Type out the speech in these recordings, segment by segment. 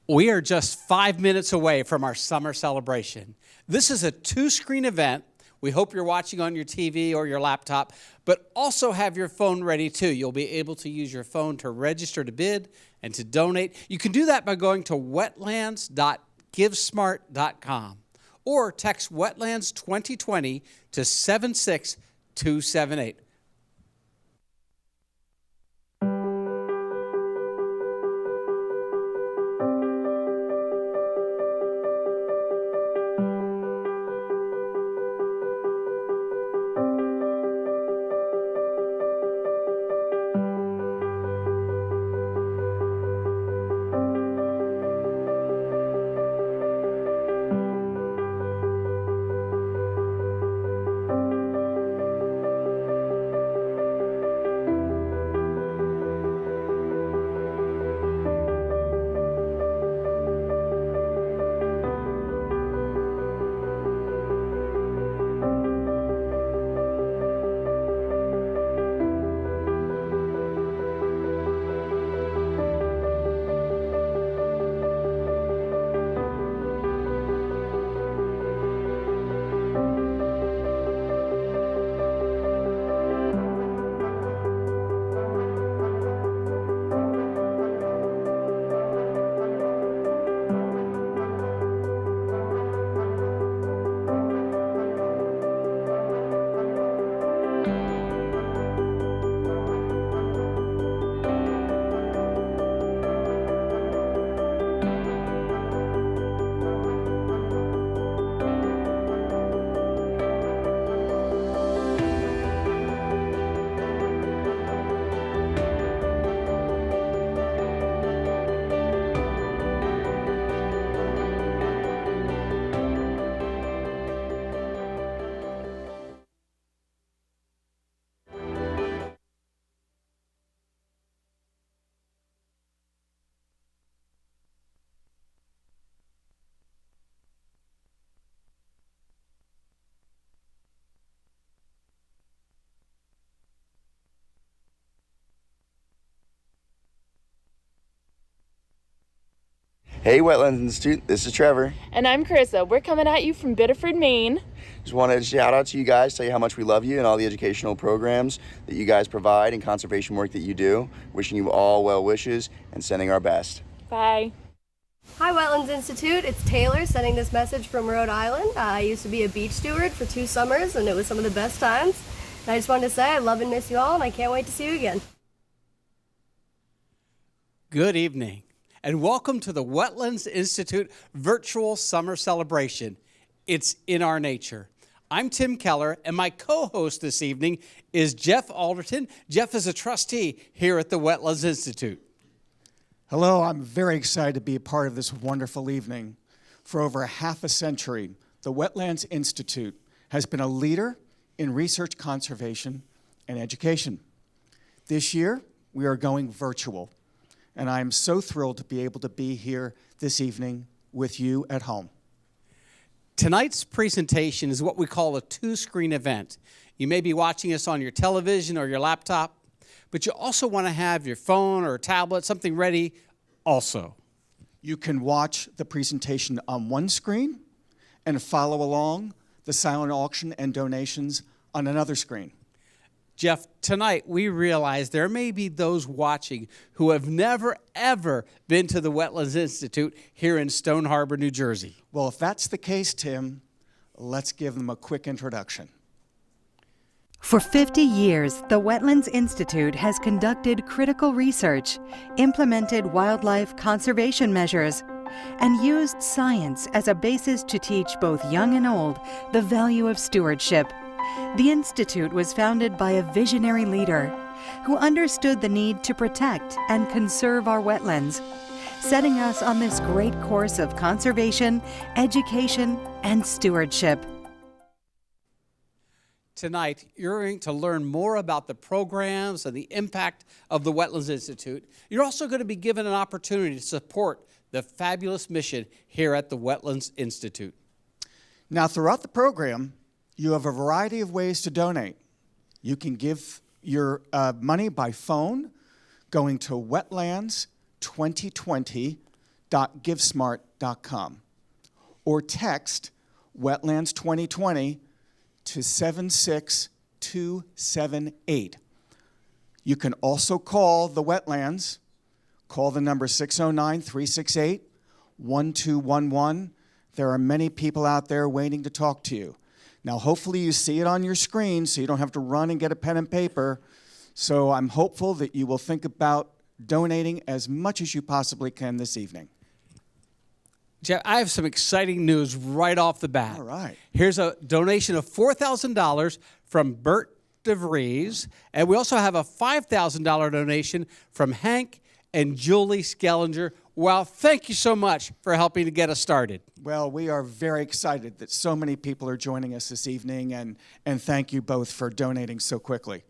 We are just 5 minutes away from our summer celebration. This is a two-screen event. We hope you're watching on your TV or your laptop, but also have your phone ready too. You'll be able to use your phone to register to bid and to donate. You can do that by going to wetlands.givesmart.com or text Wetlands 2020 to 76278. Hey Wetlands Institute, this is Trevor. And I'm Carissa. We're coming at you from Biddeford, Maine. Just wanted to shout out to you guys, tell you how much we love you and all the educational programs that you guys provide and conservation work that you do. Wishing you all well wishes and sending our best. Bye. Hi Wetlands Institute, it's Taylor sending this message from Rhode Island. I used to be a beach steward for 2 summers and it was some of the best times. And I just wanted to say I love and miss you all and I can't wait to see you again. Good evening, and welcome to the Wetlands Institute Virtual Summer Celebration. It's in our nature. I'm Tim Keller, and my co-host this evening is Jeff Alderton. Jeff is a trustee here at the Wetlands Institute. Hello, I'm very excited to be a part of this wonderful evening. For over half a century, the Wetlands Institute has been a leader in research conservation and education. This year, we are going virtual, and I'm so thrilled to be able to be here this evening with you at home. Tonight's presentation is what we call a two-screen event. You may be watching us on your television or your laptop, but you also want to have your phone or tablet, something ready also. You can watch the presentation on one screen and follow along the silent auction and donations on another screen. Jeff, tonight we realize there may be those watching who have never, ever been to the Wetlands Institute here in Stone Harbor, New Jersey. Well, if that's the case, Tim, let's give them a quick introduction. For 50 years, the Wetlands Institute has conducted critical research, implemented wildlife conservation measures, and used science as a basis to teach both young and old the value of stewardship. The Institute was founded by a visionary leader who understood the need to protect and conserve our wetlands, setting us on this great course of conservation, education, and stewardship. Tonight, you're going to learn more about the programs and the impact of the Wetlands Institute. You're also going to be given an opportunity to support the fabulous mission here at the Wetlands Institute. Now, throughout the program, you have a variety of ways to donate. You can give your money by phone, going to Wetlands 2020 www.givesmart.com or text Wetlands 2020 to 76278. You can also call the Wetlands. Call the number 609-368-1211. There are many people out there waiting to talk to you. Now, hopefully you see it on your screen so you don't have to run and get a pen and paper. So I'm hopeful that you will think about donating as much as you possibly can this evening. Jeff, I have some exciting news right off the bat. All right. Here's a donation of $4,000 from Bert DeVries, and we also have a $5,000 donation from Hank and Julie Skellinger. Wow, thank you so much for helping to get us started. Well, we are very excited that so many people are joining us this evening, and thank you both for donating so quickly.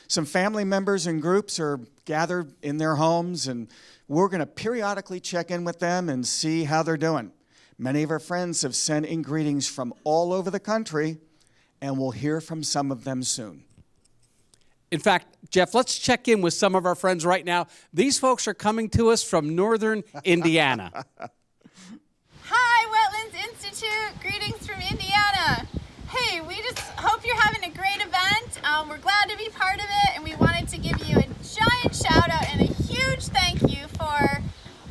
Some family members and groups are gathered in their homes, and we're going to periodically check in with them and see how they're doing. Many of our friends have sent in greetings from all over the country, and we'll hear from some of them soon. In fact, Jeff, let's check in with some of our friends right now. These folks are coming to us from northern Indiana. Hi, Wetlands Institute. Greetings from Indiana. Hey, we just hope you're having a great event. We're glad to be part of it, and we wanted to give you a giant shout out and a huge thank you for,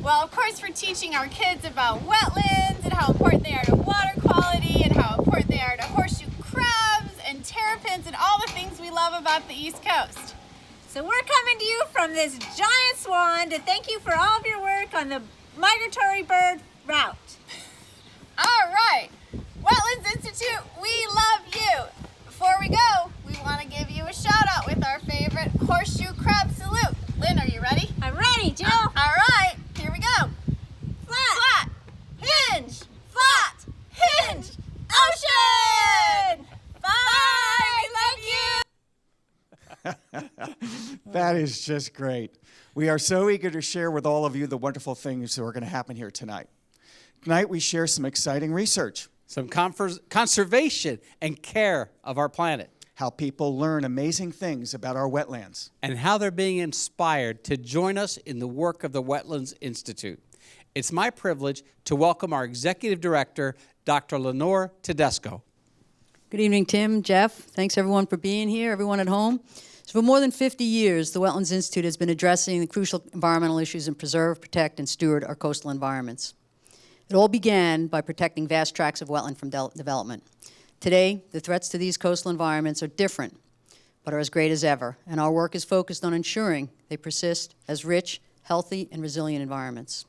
well, of course, for teaching our kids about wetlands and how important they are to water quality and how important they are to horseshoe crabs and terrapins and all the things we love about the East Coast. So we're coming to you from this giant swan to thank you for all of your work on the migratory bird route. All right, Wetlands Institute, we love you. Before we go, we want to give you a shout out with our favorite horseshoe crab salute. Lynn, are you ready? I'm ready, Jill. All right, here we go. Flat. Hinge, flat, hinge, ocean. Bye, we love you. That is just great. We are so eager to share with all of you the wonderful things that are going to happen here tonight. Tonight we share some exciting research. Some conservation and care of our planet. How people learn amazing things about our wetlands. And how they're being inspired to join us in the work of the Wetlands Institute. It's my privilege to welcome our Executive Director, Dr. Lenore Tedesco. Good evening, Tim, Jeff. Thanks, everyone, for being here, everyone at home. So for more than 50 years, the Wetlands Institute has been addressing the crucial environmental issues and preserve, protect, and steward our coastal environments. It all began by protecting vast tracts of wetland from development. Today, the threats to these coastal environments are different, but are as great as ever, and our work is focused on ensuring they persist as rich, healthy, and resilient environments.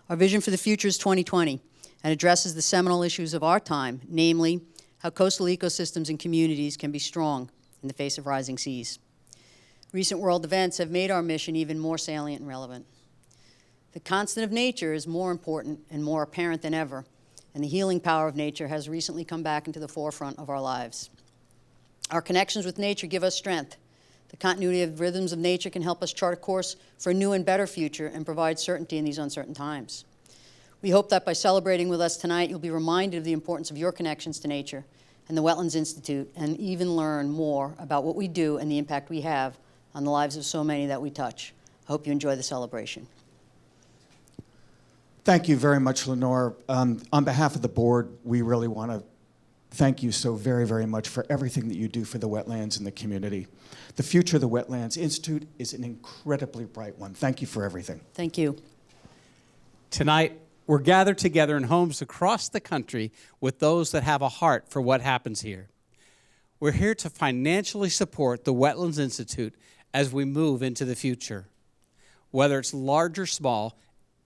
Our vision for the future is 2020 and addresses the seminal issues of our time, namely how coastal ecosystems and communities can be strong in the face of rising seas. Recent world events have made our mission even more salient and relevant. The constant of nature is more important and more apparent than ever, and the healing power of nature has recently come back into the forefront of our lives. Our connections with nature give us strength. The continuity of rhythms of nature can help us chart a course for a new and better future and provide certainty in these uncertain times. We hope that by celebrating with us tonight, you'll be reminded of the importance of your connections to nature and the Wetlands Institute, and even learn more about what we do and the impact we have on the lives of so many that we touch. I hope you enjoy the celebration. Thank you very much, Lenore. On behalf of the board, we really want to thank you so very, very much for everything that you do for the wetlands and the community. The future of the Wetlands Institute is an incredibly bright one. Thank you for everything. Thank you. Tonight, we're gathered together in homes across the country with those that have a heart for what happens here. We're here to financially support the Wetlands Institute as we move into the future. Whether it's large or small,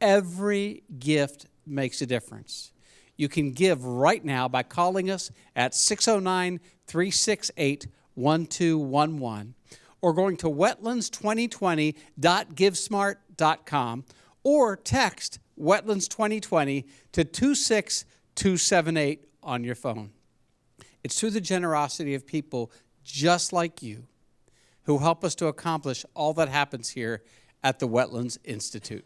every gift makes a difference. You can give right now by calling us at 609-368-1211 or going to wetlands2020.givesmart.com or text Wetlands 2020 to 26278 on your phone. It's through the generosity of people just like you who help us to accomplish all that happens here at the Wetlands Institute.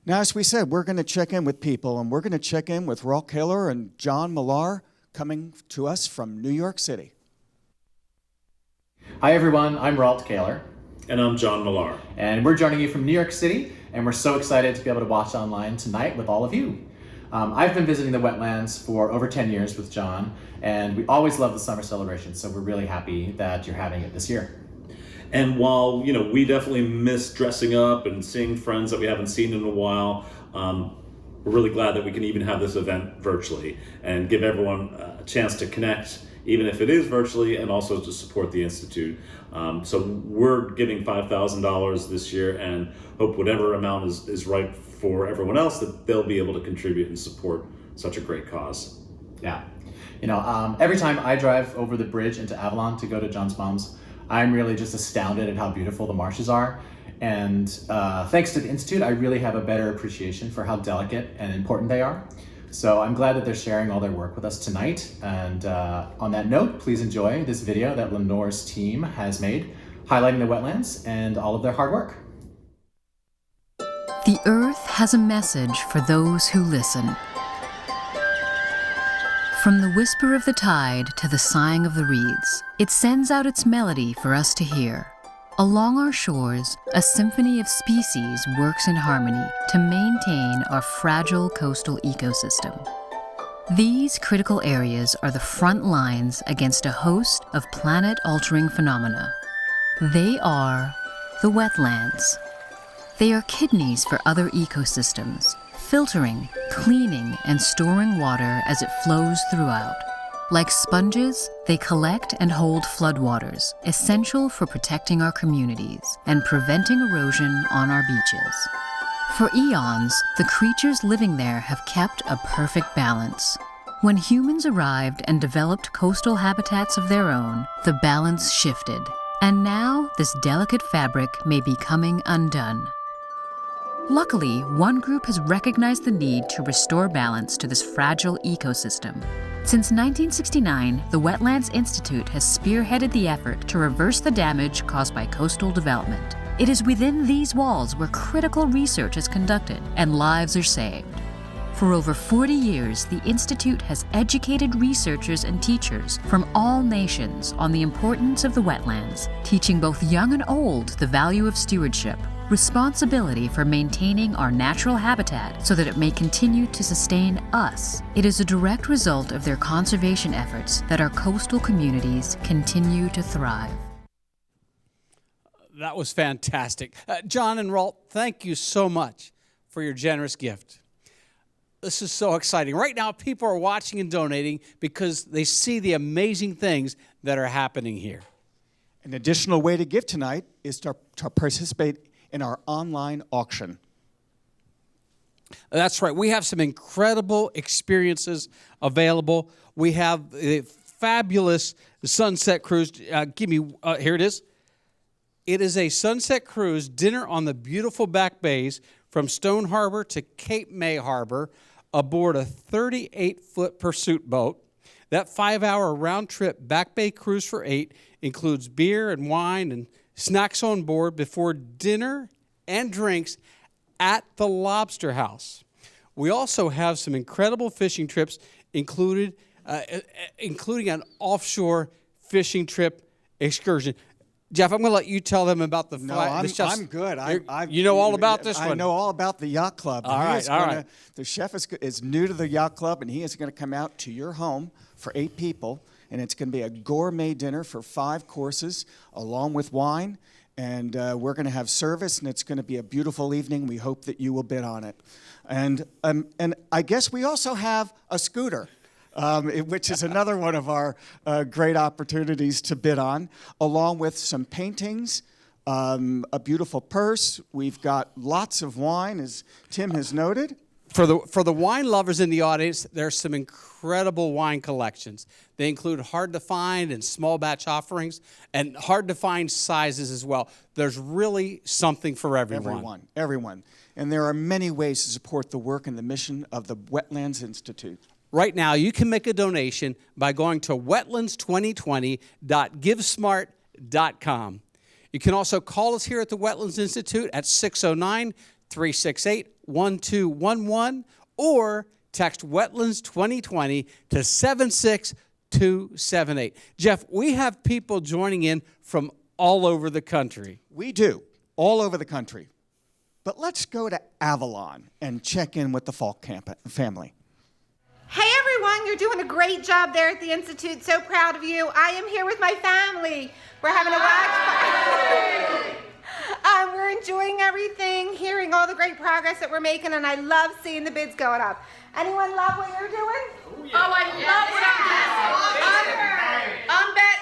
Now, as we said, we're going to check in with people, and we're going to check in with Rolf Kaler and John Millar coming to us from New York City. Hi, everyone. I'm Rolf Kaler. And I'm John Millar. And we're joining you from New York City. and we're so excited to be able to watch online tonight with all of you. I've been visiting the wetlands for over 10 years with John, and we always love the summer celebration, so we're really happy that you're having it this year. And while, we definitely miss dressing up and seeing friends that we haven't seen in a while, we're really glad that we can even have this event virtually and give everyone a chance to connect, even if it is virtually, and also to support the Institute. So we're giving $5,000 this year and hope whatever amount is right for everyone else, that they'll be able to contribute and support such a great cause. Yeah. Every time I drive over the bridge into Avalon to go to John's mom's, I'm really just astounded at how beautiful the marshes are. And thanks to the Institute, I really have a better appreciation for how delicate and important they are. So I'm glad that they're sharing all their work with us tonight. And on that note, please enjoy this video that Lenore's team has made, highlighting the wetlands and all of their hard work. The earth has a message for those who listen. From the whisper of the tide to the sighing of the reeds, it sends out its melody for us to hear. Along our shores, a symphony of species works in harmony to maintain our fragile coastal ecosystem. These critical areas are the front lines against a host of planet-altering phenomena. They are the wetlands. They are kidneys for other ecosystems, filtering, cleaning, and storing water as it flows throughout. Like sponges, they collect and hold floodwaters, essential for protecting our communities and preventing erosion on our beaches. For eons, the creatures living there have kept a perfect balance. When humans arrived and developed coastal habitats of their own, the balance shifted, and now this delicate fabric may be coming undone. Luckily, one group has recognized the need to restore balance to this fragile ecosystem. Since 1969, the Wetlands Institute has spearheaded the effort to reverse the damage caused by coastal development. It is within these walls where critical research is conducted and lives are saved. For over 40 years, the Institute has educated researchers and teachers from all nations on the importance of the wetlands, teaching both young and old the value of stewardship, responsibility for maintaining our natural habitat so that it may continue to sustain us. It is a direct result of their conservation efforts that our coastal communities continue to thrive. That was fantastic. John and Ralt, thank you so much for your generous gift. This is so exciting. Right now, people are watching and donating because they see the amazing things that are happening here. An additional way to give tonight is to participate in our online auction. That's right. We have some incredible experiences available. We have the fabulous Sunset Cruise. Here it is. It is a Sunset Cruise dinner on the beautiful back bays from Stone Harbor to Cape May Harbor aboard a 38-foot pursuit boat. That 5-hour round-trip back bay cruise for 8 includes beer and wine and snacks on board before dinner and drinks at the Lobster House. We also have some incredible fishing trips including an offshore fishing trip excursion. Jeff, I'm going to let you tell them about the flight. I'm good. You know all about this one. I know all about the yacht club. All right. The chef is new to the yacht club, and he is going to come out to your home for 8 people, and it's going to be a gourmet dinner for 5 courses, along with wine. And we're going to have service, and it's going to be a beautiful evening. We hope that you will bid on it. And I guess we also have a scooter, which is another one of our great opportunities to bid on, along with some paintings, a beautiful purse. We've got lots of wine, as Tim has noted. For the wine lovers in the audience, there's some incredible wine collections. They include hard-to-find and small batch offerings and hard-to-find sizes as well. There's really something for everyone. Everyone. And there are many ways to support the work and the mission of the Wetlands Institute. Right now, you can make a donation by going to wetlands2020.givesmart.com. You can also call us here at the Wetlands Institute at 609-368-1211 or text Wetlands 2020 to 76278. Jeff, we have people joining in from all over the country. We do, all over the country. But let's go to Avalon and check in with the Falk family. Hey everyone, you're doing a great job there at the Institute. So proud of you. I am here with my family. We're having a watch party. We're enjoying everything, hearing all the great progress that we're making, and I love seeing the bids going up. Anyone love what you're doing? Oh, I love what I'm doing.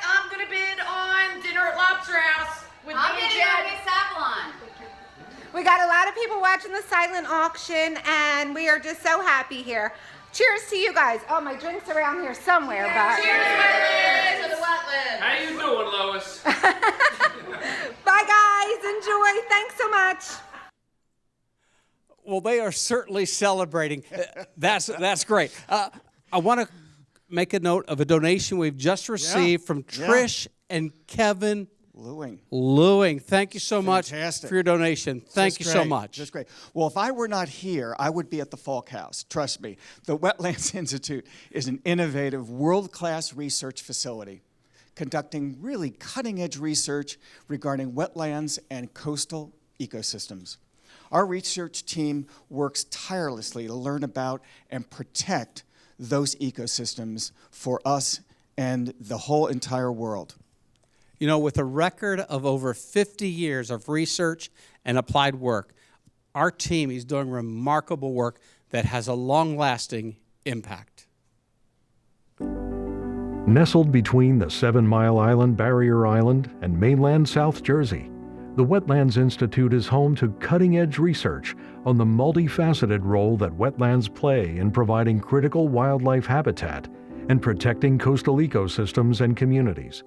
I'm gonna bid on dinner at Lobster House with I'm me bidding and on Jed. Miss Avalon. We got a lot of people watching the silent auction, and we are just so happy here. Cheers to you guys. Oh, my drink's around here somewhere, but... Cheers, Wetlands! To the Wetlands. How you doing, Lois? Bye, guys. Enjoy. Thanks so much. Well, they are certainly celebrating. That's great. I want to make a note of a donation we've just received from Trish and Kevin Lewing. Thank you so much for your donation. Thank you so much. That's great. Well, if I were not here, I would be at the Falk House. Trust me. The Wetlands Institute is an innovative, world-class research facility conducting really cutting-edge research regarding wetlands and coastal ecosystems. Our research team works tirelessly to learn about and protect those ecosystems for us and the whole entire world. You know, with a record of over 50 years of research and applied work, our team is doing remarkable work that has a long-lasting impact. Nestled between the 7 Mile Island, Barrier Island, and mainland South Jersey, the Wetlands Institute is home to cutting-edge research on the multifaceted role that wetlands play in providing critical wildlife habitat and protecting coastal ecosystems and communities.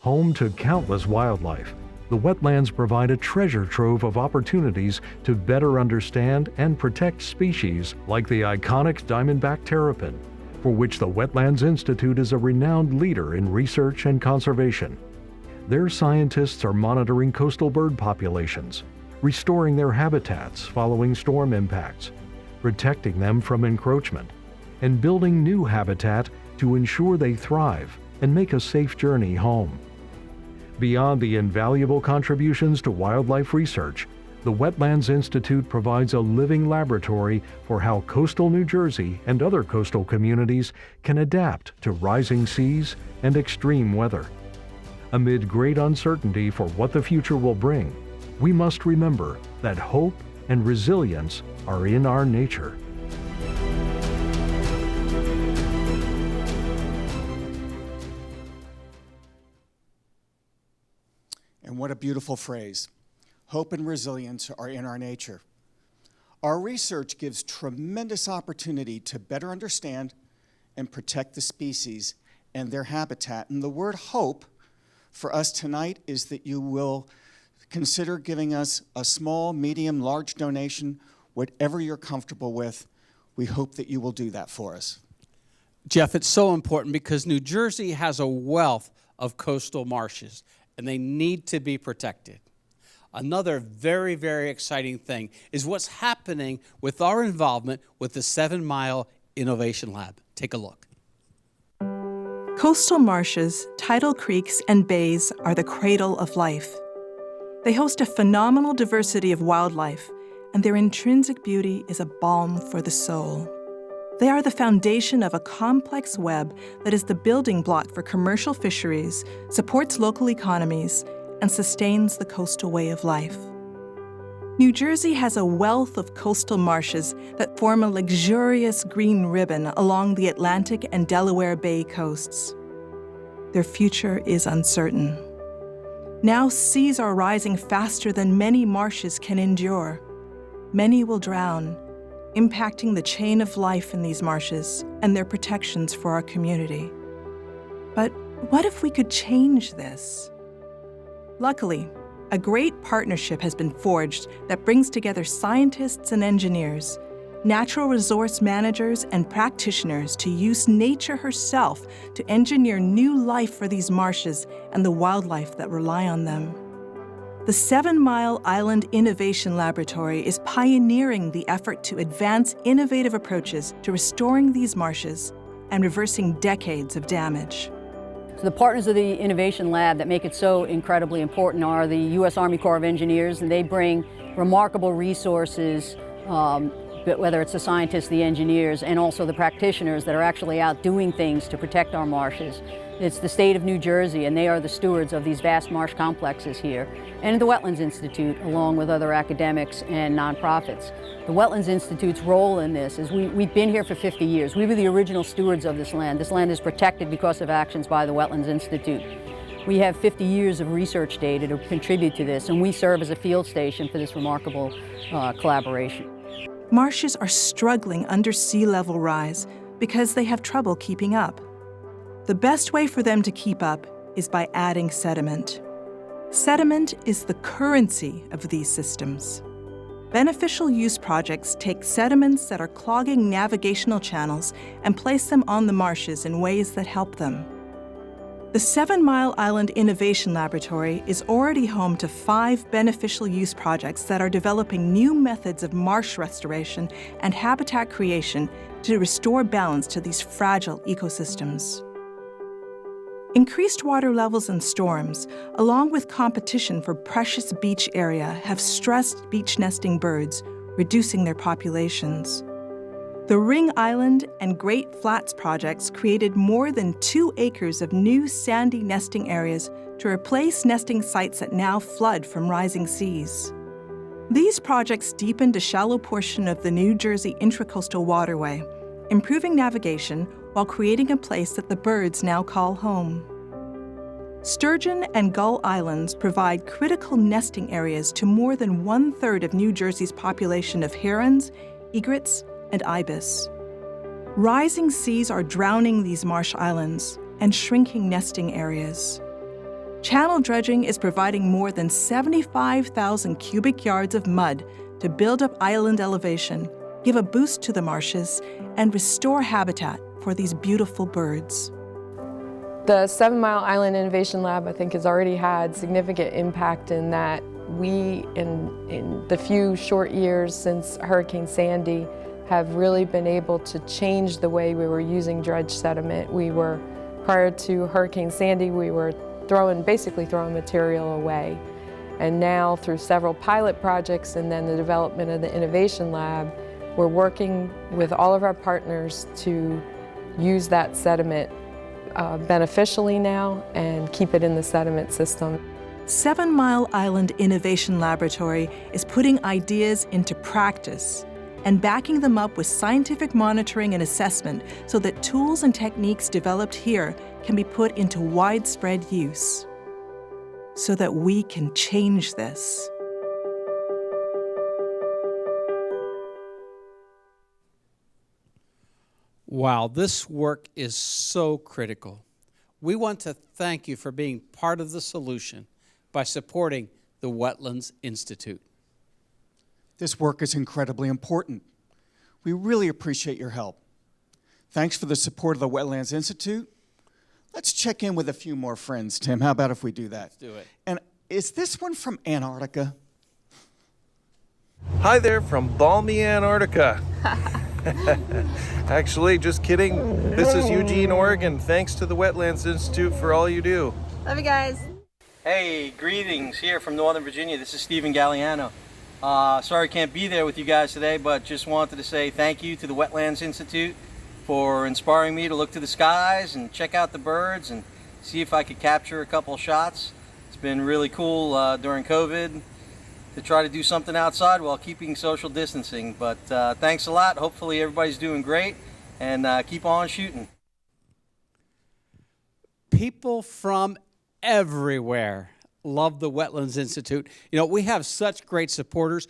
Home to countless wildlife, the wetlands provide a treasure trove of opportunities to better understand and protect species like the iconic diamondback terrapin, for which the Wetlands Institute is a renowned leader in research and conservation. Their scientists are monitoring coastal bird populations, restoring their habitats following storm impacts, protecting them from encroachment, and building new habitat to ensure they thrive and make a safe journey home. Beyond the invaluable contributions to wildlife research, the Wetlands Institute provides a living laboratory for how coastal New Jersey and other coastal communities can adapt to rising seas and extreme weather. Amid great uncertainty for what the future will bring, we must remember that hope and resilience are in our nature. And what a beautiful phrase. Hope and resilience are in our nature. Our research gives tremendous opportunity to better understand and protect the species and their habitat. And the word hope for us tonight is that you will consider giving us a small, medium, large donation, whatever you're comfortable with. We hope that you will do that for us. Jeff, it's so important because New Jersey has a wealth of coastal marshes, and they need to be protected. Another very, very exciting thing is what's happening with our involvement with the 7 Mile Innovation Lab. Take a look. Coastal marshes, tidal creeks, and bays are the cradle of life. They host a phenomenal diversity of wildlife, and their intrinsic beauty is a balm for the soul. They are the foundation of a complex web that is the building block for commercial fisheries, supports local economies, and sustains the coastal way of life. New Jersey has a wealth of coastal marshes that form a luxurious green ribbon along the Atlantic and Delaware Bay coasts. Their future is uncertain. Now seas are rising faster than many marshes can endure. Many will drown, impacting the chain of life in these marshes and their protections for our community. But what if we could change this? Luckily, a great partnership has been forged that brings together scientists and engineers, natural resource managers and practitioners to use nature herself to engineer new life for these marshes and the wildlife that rely on them. The 7 Mile Island Innovation Laboratory is pioneering the effort to advance innovative approaches to restoring these marshes and reversing decades of damage. So the partners of the Innovation Lab that make it so incredibly important are the U.S. Army Corps of Engineers, and they bring remarkable resources, but whether it's the scientists, the engineers, and also the practitioners that are actually out doing things to protect our marshes. It's the state of New Jersey, and they are the stewards of these vast marsh complexes here, and the Wetlands Institute, along with other academics and nonprofits. The Wetlands Institute's role in this is we've been here for 50 years. We were the original stewards of this land. This land is protected because of actions by the Wetlands Institute. We have 50 years of research data to contribute to this, and we serve as a field station for this remarkable collaboration. Marshes are struggling under sea level rise because they have trouble keeping up. The best way for them to keep up is by adding sediment. Sediment is the currency of these systems. Beneficial use projects take sediments that are clogging navigational channels and place them on the marshes in ways that help them. The 7 Mile Island Innovation Laboratory is already home to 5 beneficial use projects that are developing new methods of marsh restoration and habitat creation to restore balance to these fragile ecosystems. Increased water levels and storms, along with competition for precious beach area, have stressed beach nesting birds, reducing their populations. The Ring Island and Great Flats projects created more than 2 acres of new sandy nesting areas to replace nesting sites that now flood from rising seas. These projects deepened a shallow portion of the New Jersey Intracoastal Waterway, improving navigation while creating a place that the birds now call home. Sturgeon and Gull Islands provide critical nesting areas to more than 1/3 of New Jersey's population of herons, egrets, and ibis. Rising seas are drowning these marsh islands and shrinking nesting areas. Channel dredging is providing more than 75,000 cubic yards of mud to build up island elevation, give a boost to the marshes, and restore habitat for these beautiful birds. The 7 Mile Island Innovation Lab, I think, has already had significant impact in that we, in the few short years since Hurricane Sandy, have really been able to change the way we were using dredge sediment. Prior to Hurricane Sandy, we were basically throwing material away. And now, through several pilot projects and then the development of the Innovation Lab, we're working with all of our partners to use that sediment beneficially now and keep it in the sediment system. 7 Mile Island Innovation Laboratory is putting ideas into practice and backing them up with scientific monitoring and assessment so that tools and techniques developed here can be put into widespread use, so that we can change this. Wow, this work is so critical. We want to thank you for being part of the solution by supporting the Wetlands Institute. This work is incredibly important. We really appreciate your help. Thanks for the support of the Wetlands Institute. Let's check in with a few more friends, Tim. How about if we do that? Let's do it. And is this one from Antarctica? Hi there from balmy Antarctica. Actually, just kidding. This is Eugene, Oregon. Thanks to the Wetlands Institute for all you do. Love you guys. Hey, greetings here from Northern Virginia. This is Stephen Galliano. Sorry I can't be there with you guys today, but just wanted to say thank you to the Wetlands Institute for inspiring me to look to the skies and check out the birds and see if I could capture a couple shots. It's been really cool during COVID to try to do something outside while keeping social distancing. But thanks a lot. Hopefully everybody's doing great, and keep on shooting. People from everywhere love the Wetlands Institute. You know, we have such great supporters.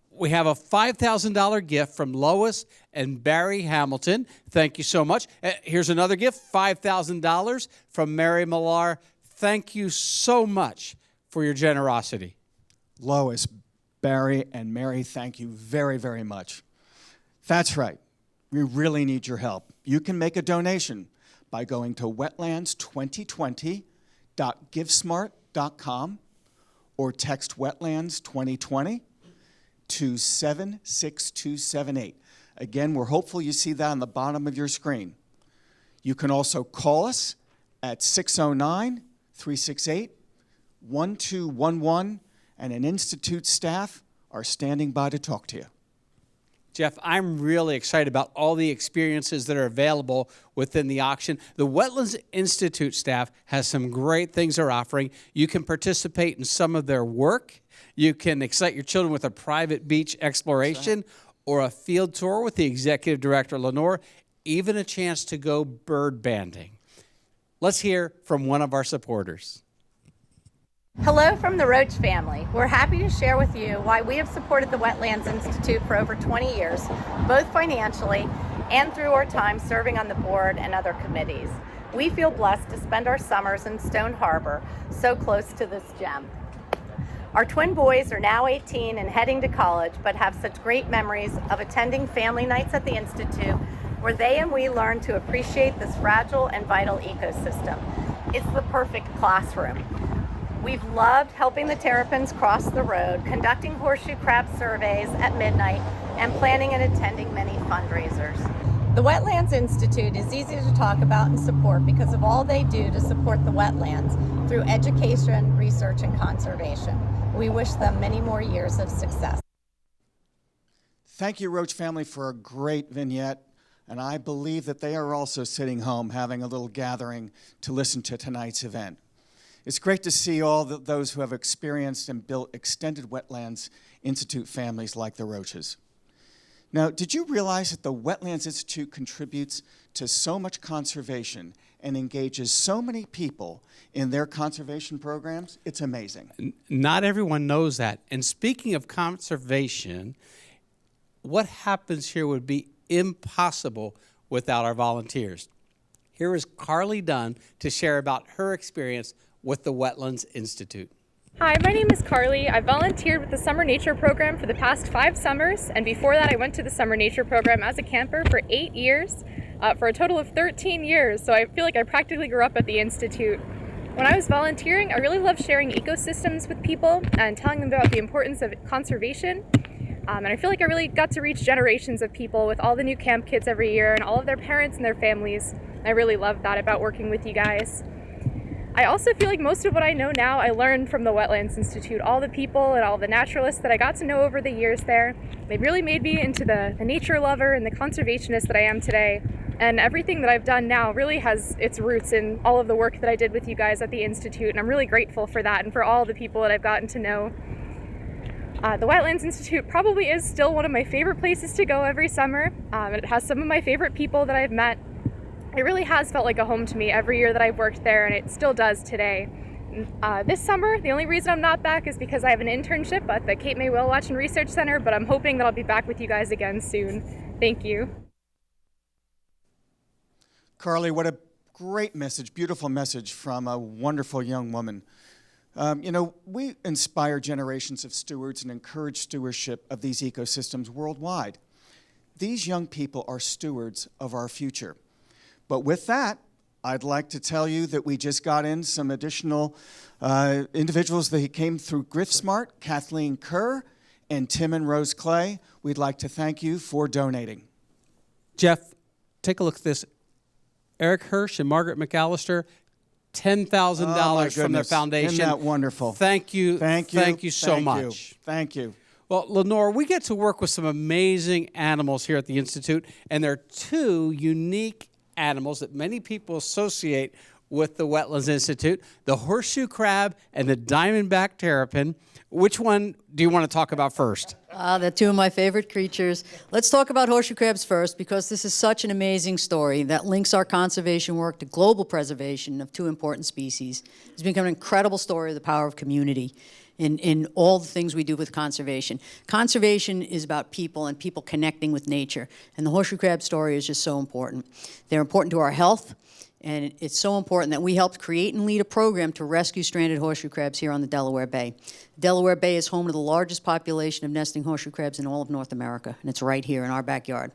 We have a $5,000 gift from Lois and Barry Hamilton. Thank you so much. Here's another gift, $5,000 from Mary Millar. Thank you so much for your generosity. Lois, Barry, and Mary, thank you very, very much. That's right. We really need your help. You can make a donation by going to wetlands2020.givesmart.com or text Wetlands 2020 to 76278. Again, we're hopeful you see that on the bottom of your screen. You can also call us at 609-368-1211, and an Institute staff are standing by to talk to you. Jeff, I'm really excited about all the experiences that are available within the auction. The Wetlands Institute staff has some great things they're offering. You can participate in some of their work. You can excite your children with a private beach exploration or a field tour with the executive director, Lenore, even a chance to go bird banding. Let's hear from one of our supporters. Hello from the Roach family. We're happy to share with you why we have supported the Wetlands Institute for over 20 years, both financially and through our time serving on the board and other committees. We feel blessed to spend our summers in Stone Harbor, so close to this gem. Our twin boys are now 18 and heading to college, but have such great memories of attending family nights at the Institute, where they and we learn to appreciate this fragile and vital ecosystem. It's the perfect classroom. We've loved helping the terrapins cross the road, conducting horseshoe crab surveys at midnight, and planning and attending many fundraisers. The Wetlands Institute is easy to talk about and support because of all they do to support the wetlands through education, research, and conservation. We wish them many more years of success. Thank you, Roach family, for a great vignette. And I believe that they are also sitting home having a little gathering to listen to tonight's event. It's great to see all those who have experienced and built extended Wetlands Institute families like the Roaches. Now, did you realize that the Wetlands Institute contributes to so much conservation and engages so many people in their conservation programs? It's amazing. Not everyone knows that. And speaking of conservation, what happens here would be impossible without our volunteers. Here is Carly Dunn to share about her experience with the Wetlands Institute. Hi, my name is Carly. I volunteered with the Summer Nature Program for the past 5 summers, and before that I went to the Summer Nature Program as a camper for 8 years, for a total of 13 years, so I feel like I practically grew up at the Institute. When I was volunteering, I really loved sharing ecosystems with people and telling them about the importance of conservation, and I feel like I really got to reach generations of people with all the new camp kids every year and all of their parents and their families. I really love that about working with you guys. I also feel like most of what I know now I learned from the Wetlands Institute. All the people and all the naturalists that I got to know over the years there, they really made me into the nature lover and the conservationist that I am today. And everything that I've done now really has its roots in all of the work that I did with you guys at the Institute, and I'm really grateful for that and for all the people that I've gotten to know. The Wetlands Institute probably is still one of my favorite places to go every summer. It has some of my favorite people that I've met. It really has felt like a home to me every year that I've worked there, and it still does today. This summer, the only reason I'm not back is because I have an internship at the Cape May Whale Watching Research Center, but I'm hoping that I'll be back with you guys again soon. Thank you. Carly, what a great message, beautiful message from a wonderful young woman. You know, we inspire generations of stewards and encourage stewardship of these ecosystems worldwide. These young people are stewards of our future. But with that, I'd like to tell you that we just got in some additional individuals that came through GriftSmart, Kathleen Kerr and Tim and Rose Clay. We'd like to thank you for donating. Jeff, take a look at this. Eric Hirsch and Margaret McAllister, $10,000 from their foundation. Isn't that wonderful? Thank you. Thank you. Thank you so much. Thank you. Well, Lenore, we get to work with some amazing animals here at the Institute, and there are 2 unique animals that many people associate with the Wetlands Institute, the horseshoe crab and the diamondback terrapin. Which one do you want to talk about first? They're 2 of my favorite creatures. Let's talk about horseshoe crabs first, because this is such an amazing story that links our conservation work to global preservation of 2 important species. It's become an incredible story of the power of community in all the things we do with conservation. Conservation is about people and people connecting with nature, and the horseshoe crab story is just so important. They're important to our health, and it's so important that we helped create and lead a program to rescue stranded horseshoe crabs here on the Delaware Bay. Delaware Bay is home to the largest population of nesting horseshoe crabs in all of North America, and it's right here in our backyard.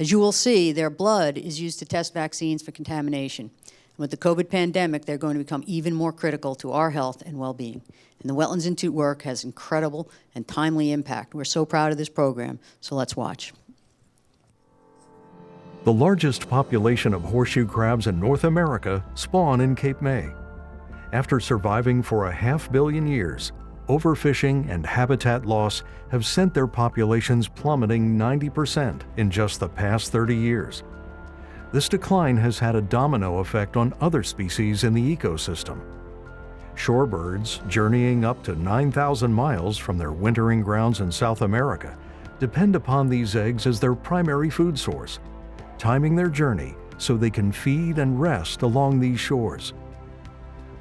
As you will see, their blood is used to test vaccines for contamination. And with the COVID pandemic, they're going to become even more critical to our health and well-being. And the Wetlands Institute work has incredible and timely impact. We're so proud of this program, so let's watch. The largest population of horseshoe crabs in North America spawn in Cape May. After surviving for 500 million years, overfishing and habitat loss have sent their populations plummeting 90% in just the past 30 years. This decline has had a domino effect on other species in the ecosystem. Shorebirds, journeying up to 9,000 miles from their wintering grounds in South America, depend upon these eggs as their primary food source, timing their journey so they can feed and rest along these shores.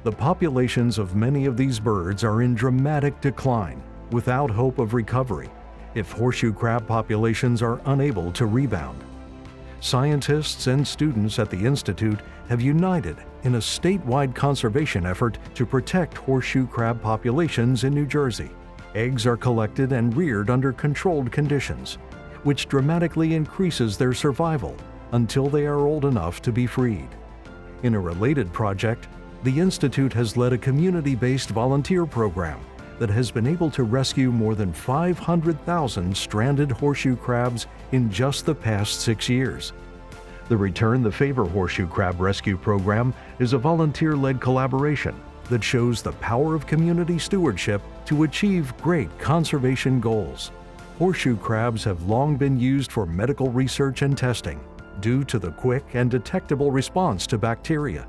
The populations of many of these birds are in dramatic decline, without hope of recovery, if horseshoe crab populations are unable to rebound. Scientists and students at the Institute have united in a statewide conservation effort to protect horseshoe crab populations in New Jersey. Eggs are collected and reared under controlled conditions, which dramatically increases their survival until they are old enough to be freed. In a related project, the Institute has led a community-based volunteer program that has been able to rescue more than 500,000 stranded horseshoe crabs in just the past 6 years. The Return the Favor Horseshoe Crab Rescue Program is a volunteer-led collaboration that shows the power of community stewardship to achieve great conservation goals. Horseshoe crabs have long been used for medical research and testing due to the quick and detectable response to bacteria.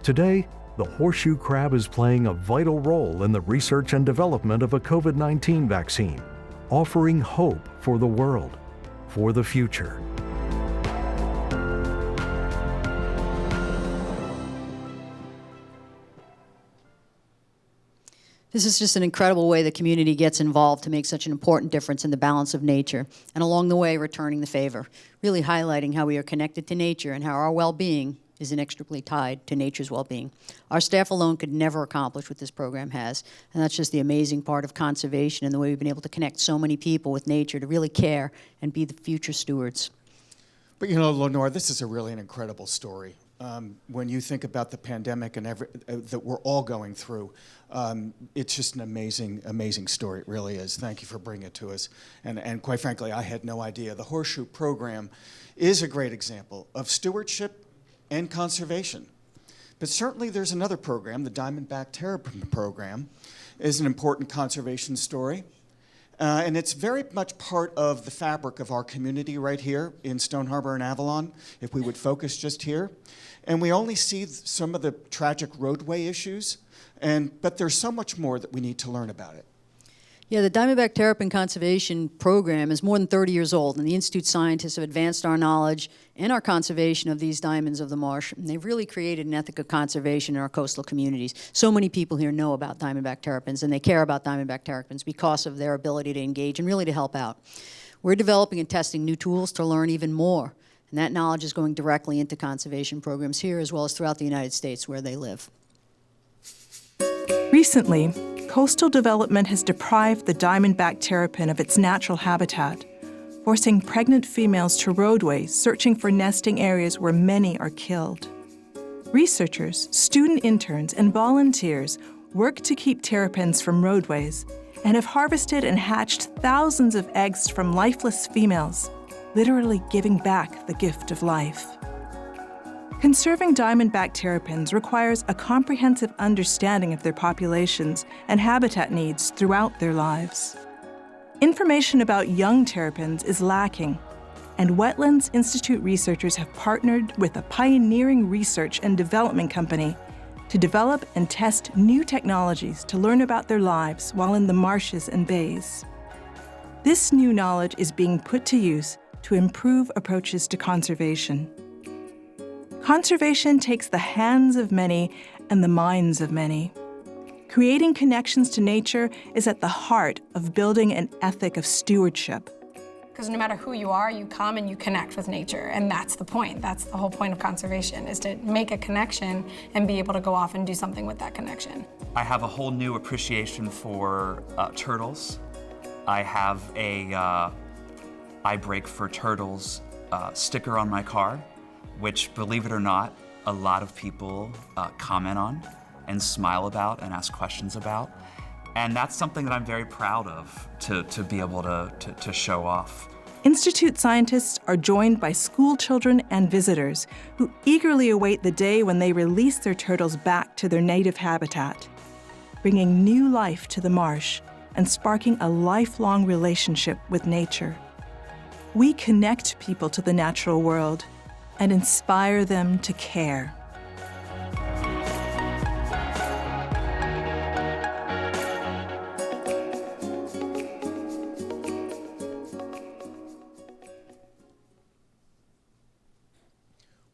Today, the horseshoe crab is playing a vital role in the research and development of a COVID-19 vaccine, offering hope for the world, for the future. This is just an incredible way the community gets involved to make such an important difference in the balance of nature, and along the way, returning the favor, really highlighting how we are connected to nature and how our well-being is inextricably tied to nature's well-being. Our staff alone could never accomplish what this program has, and that's just the amazing part of conservation and the way we've been able to connect so many people with nature to really care and be the future stewards. But you know, Lenore, this is really an incredible story. When you think about the pandemic and that we're all going through, it's just an amazing, amazing story. It really is. Thank you for bringing it to us. And quite frankly, I had no idea. The Horseshoe Program is a great example of stewardship and conservation. But certainly there's another program, the Diamondback Terrapin Program, is an important conservation story. And it's very much part of the fabric of our community right here in Stone Harbor and Avalon, if we would focus just here. And we only see some of the tragic roadway issues, but there's so much more that we need to learn about it. Yeah, the Diamondback Terrapin Conservation Program is more than 30 years old, and the Institute scientists have advanced our knowledge and our conservation of these diamonds of the marsh. And they've really created an ethic of conservation in our coastal communities. So many people here know about Diamondback terrapins, and they care about Diamondback terrapins because of their ability to engage and really to help out. We're developing and testing new tools to learn even more, and that knowledge is going directly into conservation programs here as well as throughout the United States where they live. Recently, coastal development has deprived the diamondback terrapin of its natural habitat, forcing pregnant females to roadways searching for nesting areas where many are killed. Researchers, student interns, and volunteers work to keep terrapins from roadways and have harvested and hatched thousands of eggs from lifeless females, literally giving back the gift of life. Conserving diamondback terrapins requires a comprehensive understanding of their populations and habitat needs throughout their lives. Information about young terrapins is lacking, and Wetlands Institute researchers have partnered with a pioneering research and development company to develop and test new technologies to learn about their lives while in the marshes and bays. This new knowledge is being put to use to improve approaches to conservation. Conservation takes the hands of many and the minds of many. Creating connections to nature is at the heart of building an ethic of stewardship. Because no matter who you are, you come and you connect with nature, and that's the point. That's the whole point of conservation, is to make a connection and be able to go off and do something with that connection. I have a whole new appreciation for turtles. I have a I Break for Turtles sticker on my car, which, believe it or not, a lot of people comment on and smile about and ask questions about. And that's something that I'm very proud of to be able to show off. Institute scientists are joined by school children and visitors who eagerly await the day when they release their turtles back to their native habitat. bringing new life to the marsh and sparking a lifelong relationship with nature. We connect people to the natural world and inspire them to care.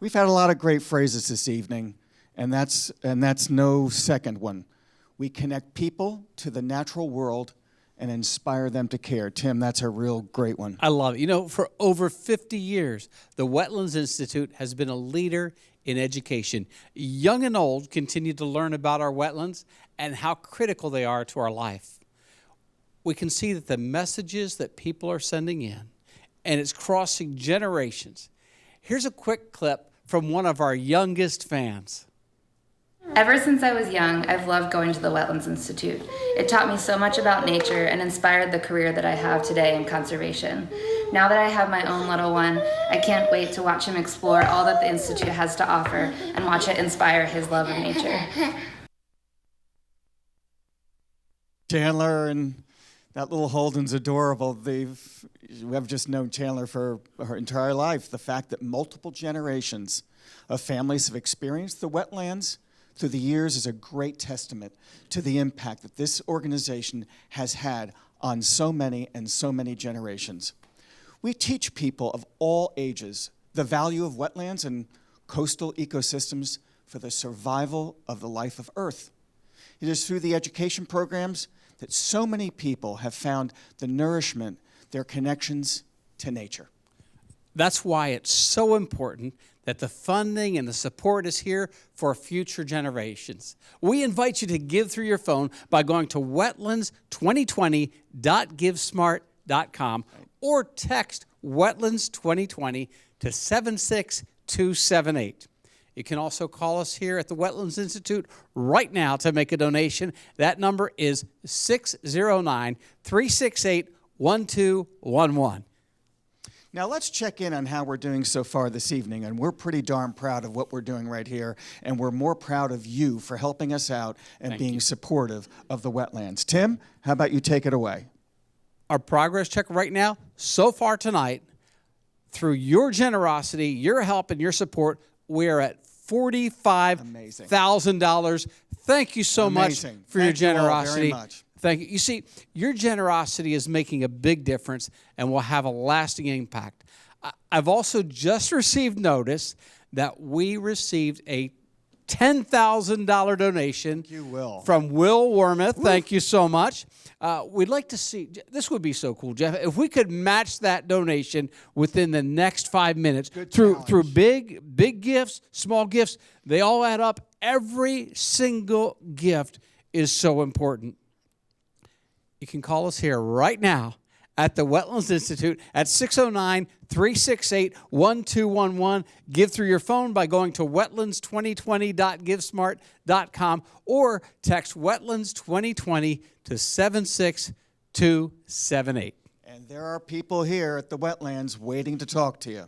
We've had a lot of great phrases this evening, and that's no second one. We connect people to the natural world and inspire them to care. Tim, that's a real great one. I love it. You know, for over 50 years, the Wetlands Institute has been a leader in education. Young and old continue to learn about our wetlands and how critical they are to our life. We can see that the messages that people are sending in, and it's crossing generations. Here's a quick clip from one of our youngest fans. Ever since I was young, I've loved going to the Wetlands Institute. It taught me so much about nature and inspired the career that I have today in conservation. Now that I have my own little one, I can't wait to watch him explore all that the Institute has to offer and watch it inspire his love of nature. Chandler and that little Holden's adorable. We've just known Chandler for her entire life. The fact that multiple generations of families have experienced the wetlands through the years is a great testament to the impact that this organization has had on so many and so many generations. We teach people of all ages the value of wetlands and coastal ecosystems for the survival of the life of Earth. It is through the education programs that so many people have found the nourishment, their connections to nature. That's why it's so important that the funding and the support is here for future generations. We invite you to give through your phone by going to wetlands2020.givesmart.com or text wetlands2020 to 76278. You can also call us here at the Wetlands Institute right now to make a donation. That number is 609-368-1211. Now let's check in on how we're doing so far this evening, and we're pretty darn proud of what we're doing right here, and we're more proud of you for helping us out and being supportive of the wetlands. Tim, how about you take it away? Our progress check right now, so far tonight, through your generosity, your help, and your support, we're at $45,000. Thank you so much for your generosity. You all very much. Thank you. You see, your generosity is making a big difference and will have a lasting impact. I've also just received notice that we received a $10,000 donation from Will Wormuth. Thank you so much. We'd like to see, this would be so cool, Jeff, if we could match that donation within the next 5 minutes through big gifts, small gifts. They all add up. Every single gift is so important. You can call us here right now at the Wetlands Institute at 609-368-1211. Give through your phone by going to wetlands2020.givesmart.com or text wetlands2020 to 76278. And there are people here at the wetlands waiting to talk to you.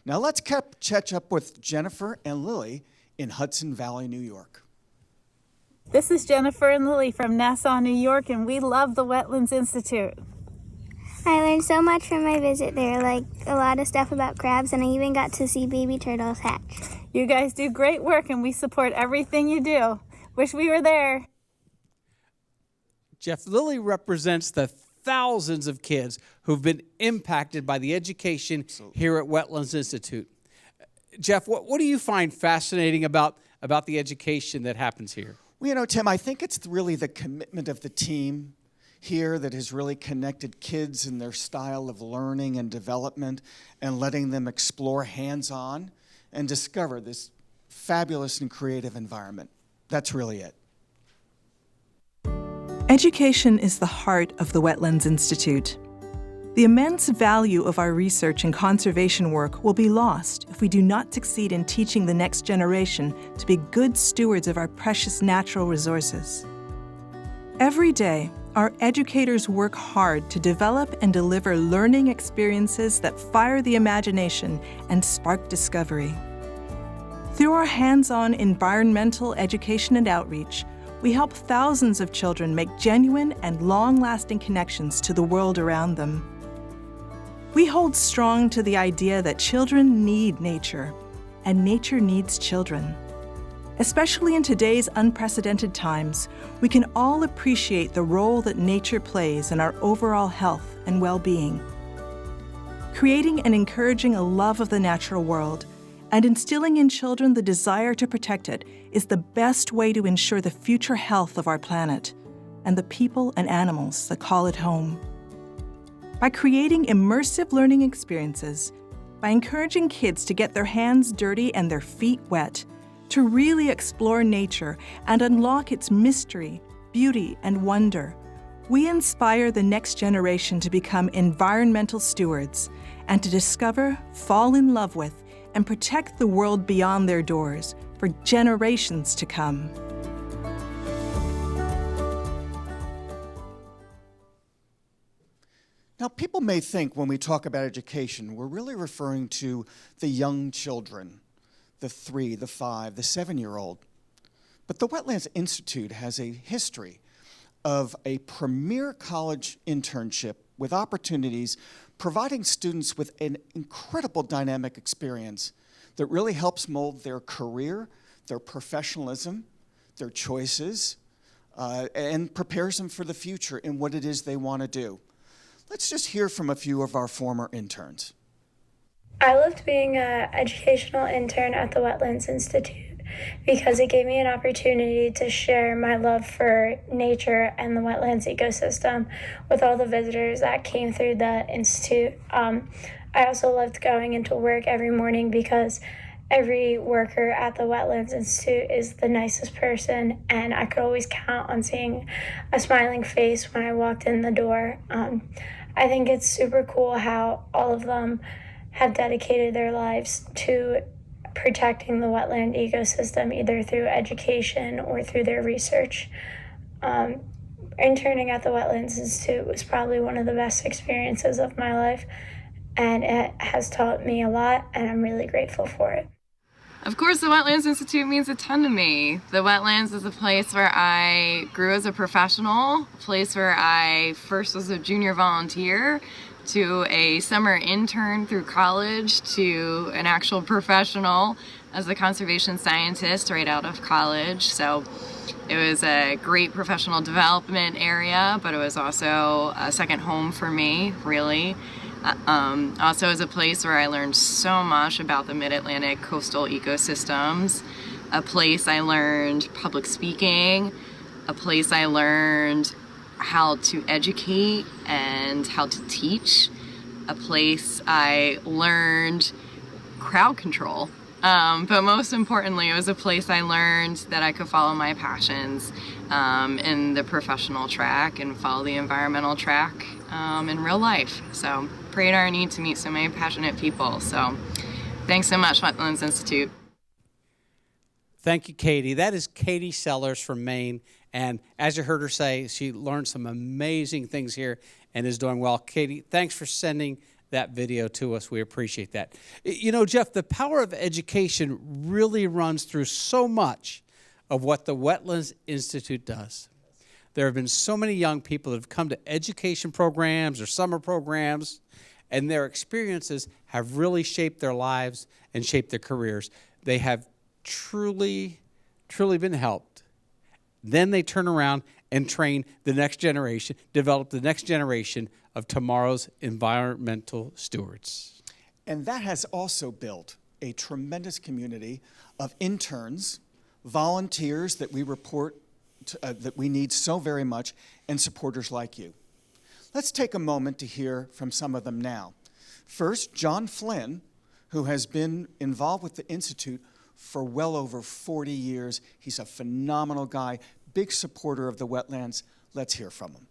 Now let's catch up with Jennifer and Lily in Hudson Valley, New York. This is Jennifer and Lily from Nassau, New York, and we love the Wetlands Institute. I learned so much from my visit there, like a lot of stuff about crabs, and I even got to see baby turtles hatch. You guys do great work, and we support everything you do. Wish we were there. Jeff, Lily represents the thousands of kids who've been impacted by the education here at Wetlands Institute. Jeff, what do you find fascinating about the education that happens here? Well, you know, Tim, I think it's really the commitment of the team here that has really connected kids in their style of learning and development and letting them explore hands-on and discover this fabulous and creative environment. That's really it. Education is the heart of the Wetlands Institute. The immense value of our research and conservation work will be lost if we do not succeed in teaching the next generation to be good stewards of our precious natural resources. Every day, our educators work hard to develop and deliver learning experiences that fire the imagination and spark discovery. Through our hands-on environmental education and outreach, we help thousands of children make genuine and long-lasting connections to the world around them. We hold strong to the idea that children need nature, and nature needs children. Especially in today's unprecedented times, we can all appreciate the role that nature plays in our overall health and well-being. Creating and encouraging a love of the natural world and instilling in children the desire to protect it is the best way to ensure the future health of our planet and the people and animals that call it home. By creating immersive learning experiences, by encouraging kids to get their hands dirty and their feet wet, to really explore nature and unlock its mystery, beauty, and wonder, we inspire the next generation to become environmental stewards and to discover, fall in love with, and protect the world beyond their doors for generations to come. Now, people may think when we talk about education, we're really referring to the young children, the 3, the 5, the 7-year-old. But the Wetlands Institute has a history of a premier college internship with opportunities providing students with an incredible dynamic experience that really helps mold their career, their professionalism, their choices, and prepares them for the future in what it is they want to do. Let's just hear from a few of our former interns. I loved being an educational intern at the Wetlands Institute because it gave me an opportunity to share my love for nature and the wetlands ecosystem with all the visitors that came through the Institute. I also loved going into work every morning because every worker at the Wetlands Institute is the nicest person, and I could always count on seeing a smiling face when I walked in the door. I think it's super cool how all of them have dedicated their lives to protecting the wetland ecosystem, either through education or through their research. Interning at the Wetlands Institute was probably one of the best experiences of my life, and it has taught me a lot, and I'm really grateful for it. Of course, the Wetlands Institute means a ton to me. The Wetlands is a place where I grew as a professional, a place where I first was a junior volunteer, to a summer intern through college, to an actual professional as a conservation scientist right out of college. So it was a great professional development area, but it was also a second home for me, really. Also as a place where I learned so much about the Mid-Atlantic coastal ecosystems, a place I learned public speaking, a place I learned how to educate and how to teach, a place I learned crowd control. But most importantly, it was a place I learned that I could follow my passions in the professional track and follow the environmental track in real life. So prayed our need to meet so many passionate people. So thanks so much, Wetlands Institute. Thank you, Katie. That is Katie Sellers from Maine. And as you heard her say, she learned some amazing things here and is doing well. Katie, thanks for sending that video to us. We appreciate that. You know, Jeff, the power of education really runs through so much of what the Wetlands Institute does. There have been so many young people that have come to education programs or summer programs, and their experiences have really shaped their lives and shaped their careers. They have truly been helped. Then they turn around and train the next generation, develop the next generation of tomorrow's environmental stewards. And that has also built a tremendous community of interns, volunteers that we report that we need so very much, and supporters like you. Let's take a moment to hear from some of them now. First, John Flynn, who has been involved with the Institute for well over 40 years. He's a phenomenal guy, big supporter of the wetlands. Let's hear from him.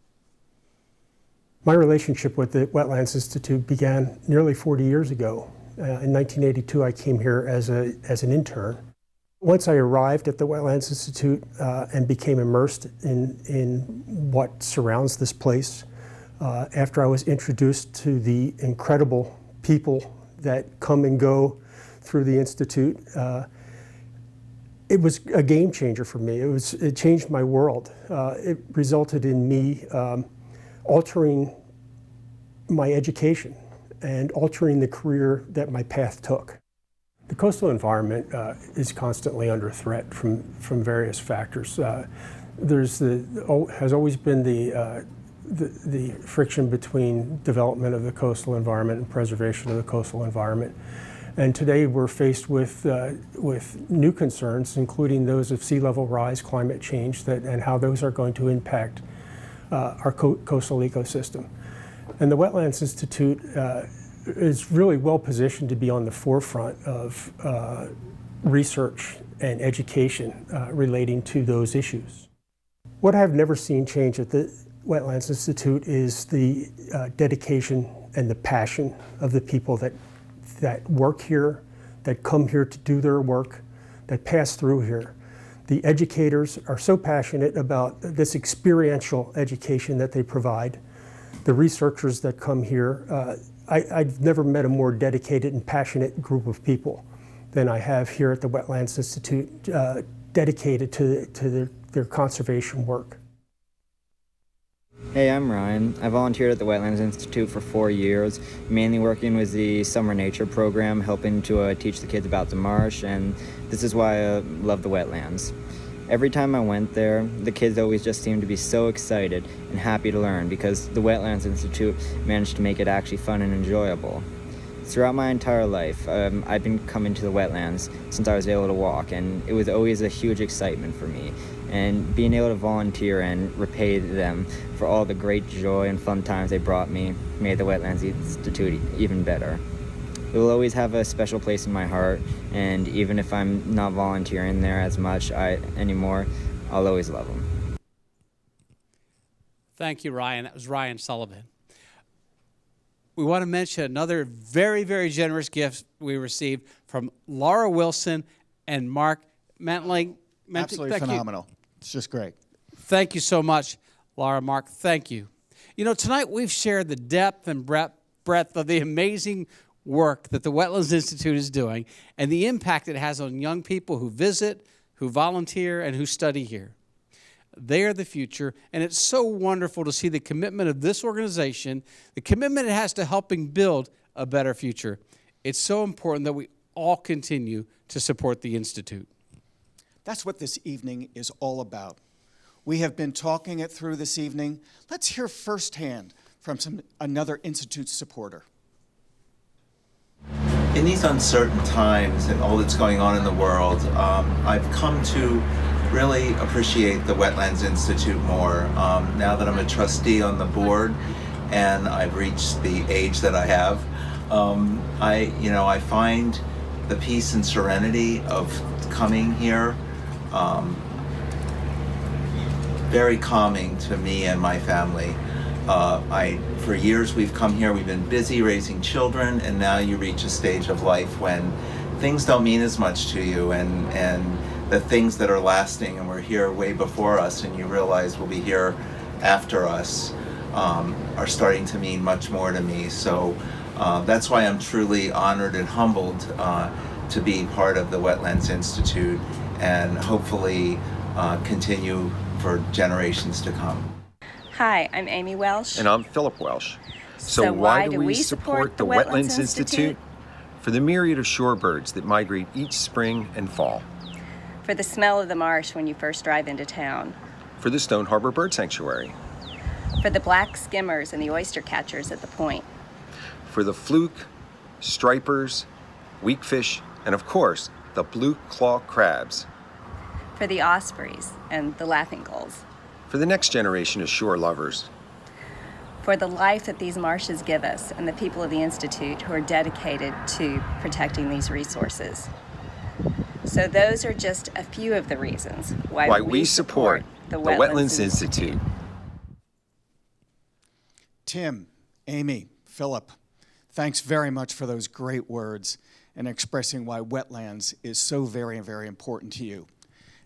My relationship with the Wetlands Institute began nearly 40 years ago. In 1982, I came here as an intern. Once I arrived at the Wetlands Institute and became immersed in what surrounds this place, after I was introduced to the incredible people that come and go through the Institute, it was a game changer for me. It changed my world. It resulted in me altering my education and altering the career that my path took. The coastal environment is constantly under threat from various factors. Has always been the friction between development of the coastal environment and preservation of the coastal environment. And today we're faced with new concerns, including those of sea level rise, climate change, and how those are going to impact our coastal ecosystem. And the Wetlands Institute is really well positioned to be on the forefront of research and education relating to those issues. What I've never seen change at the Wetlands Institute is the dedication and the passion of the people that work here, that come here to do their work, that pass through here. The educators are so passionate about this experiential education that they provide. The researchers that come here, I've never met a more dedicated and passionate group of people than I have here at the Wetlands Institute, dedicated to their conservation work. Hey, I'm Ryan. I volunteered at the Wetlands Institute for 4 years, mainly working with the Summer Nature program, helping to teach the kids about the marsh, and this is why I love the wetlands. Every time I went there, the kids always just seemed to be so excited and happy to learn because the Wetlands Institute managed to make it actually fun and enjoyable. Throughout my entire life, I've been coming to the wetlands since I was able to walk, and it was always a huge excitement for me. And being able to volunteer and repay them for all the great joy and fun times they brought me made the Wetlands Institute even better. It will always have a special place in my heart, and even if I'm not volunteering there as much anymore, I'll always love them. Thank you, Ryan. That was Ryan Sullivan. We want to mention another very, very generous gift we received from Laura Wilson and Mark Mentling. Absolutely phenomenal. It's just great. Thank you so much, Laura, Mark. Thank you. You know, tonight we've shared the depth and breadth of the amazing work that the Wetlands Institute is doing and the impact it has on young people who visit, who volunteer, and who study here. They are the future, and it's so wonderful to see the commitment of this organization, the commitment it has to helping build a better future. It's so important that we all continue to support the Institute. That's what this evening is all about. We have been talking it through this evening. Let's hear firsthand from another Institute supporter. In these uncertain times and all that's going on in the world, I've come to really appreciate the Wetlands Institute more. Now that I'm a trustee on the board and I've reached the age that I have, I find the peace and serenity of coming here very calming to me and my family. For years we've come here, we've been busy raising children, and now you reach a stage of life when things don't mean as much to you, and the things that are lasting and were here way before us and you realize will be here after us are starting to mean much more to me. So that's why I'm truly honored and humbled to be part of the Wetlands Institute and hopefully continue for generations to come. Hi, I'm Amy Welsh. And I'm Philip Welsh. So why do we support the Wetlands Institute? For the myriad of shorebirds that migrate each spring and fall. For the smell of the marsh when you first drive into town. For the Stone Harbor Bird Sanctuary. For the black skimmers and the oyster catchers at the point. For the fluke, stripers, weakfish, and of course, the blue claw crabs. For the ospreys and the laughing gulls. For the next generation of shore lovers. For the life that these marshes give us and the people of the Institute who are dedicated to protecting these resources. So those are just a few of the reasons why we support the Wetlands Institute. Tim, Amy, Philip, thanks very much for those great words and expressing why wetlands is so very, very important to you.